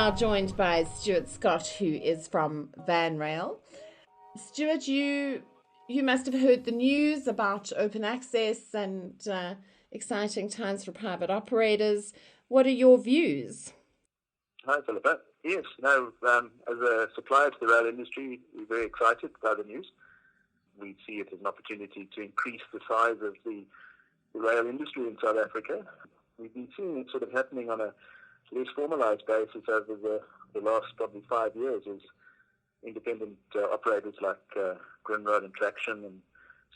now joined by Stuart Scott, who is from Vanrail. Stuart, you must have heard the news about open access and exciting times for private operators. What are your views? Hi, Philippa. Yes, as a supplier to the rail industry, we're very excited by the news. We see it as an opportunity to increase the size of the rail industry in South Africa. We've been seeing it sort of happening on a less formalized basis over the last probably 5 years as independent operators like Vanrail and Traction and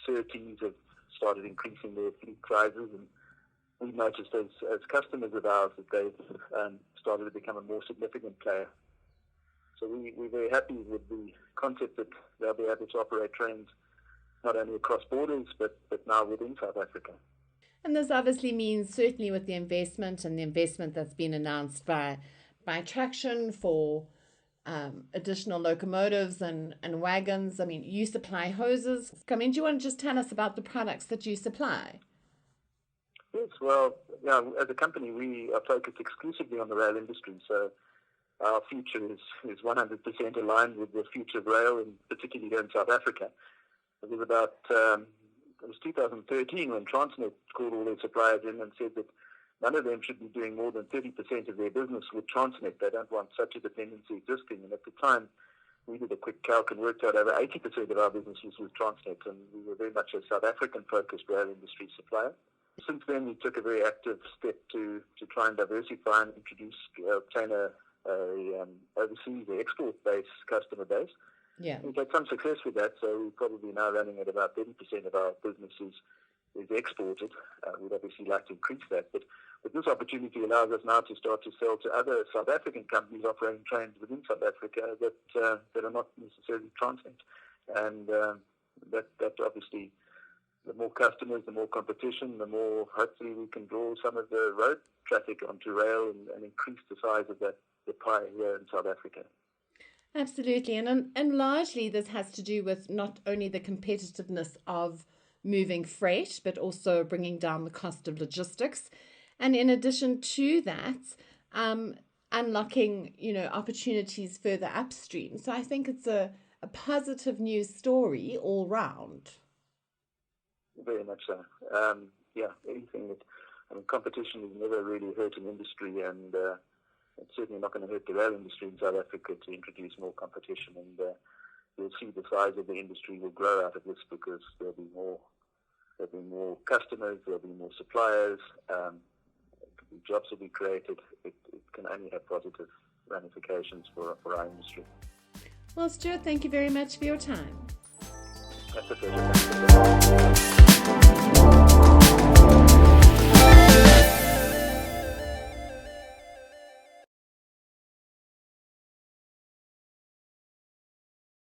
Surtees have started increasing their fleet sizes, and we've noticed as customers of ours that they've started to become a more significant player. So we're very happy with the concept that they'll be able to operate trains not only across borders but now within South Africa. And this obviously means, certainly with the investment that's been announced by Traction for additional locomotives and wagons. I mean, you supply hoses. Do you want to just tell us about the products that you supply? Yes, well, as a company, we are focused exclusively on the rail industry. So our future is 100% aligned with the future of rail, and particularly here in South Africa. It was 2013 when Transnet called all their suppliers in and said that none of them should be doing more than 30% of their business with Transnet. They don't want such a dependency existing. And at the time, we did a quick calc and worked out over 80% of our business was with Transnet, and we were very much a South African-focused rail industry supplier. Since then, we took a very active step to try and diversify and obtain a overseas export-based customer base. Yeah. We've had some success with that, so we're probably now running at about 30% of our business is exported. We'd obviously like to increase that, but this opportunity allows us now to start to sell to other South African companies operating trains within South Africa that are not necessarily Transnet. And that obviously, the more customers, the more competition, the more hopefully we can draw some of the road traffic onto rail and increase the size of the pie here in South Africa. Absolutely. And largely this has to do with not only the competitiveness of moving freight, but also bringing down the cost of logistics. And in addition to that, unlocking, opportunities further upstream. So I think it's a positive news story all round. Very much so. Anything competition has never really hurt an industry, and it's certainly not going to hurt the rail industry in South Africa to introduce more competition, and you'll see the size of the industry will grow out of this because there'll be more customers, there'll be more suppliers, jobs will be created. It can only have positive ramifications for our industry. Well, Stuart, thank you very much for your time. That's a pleasure.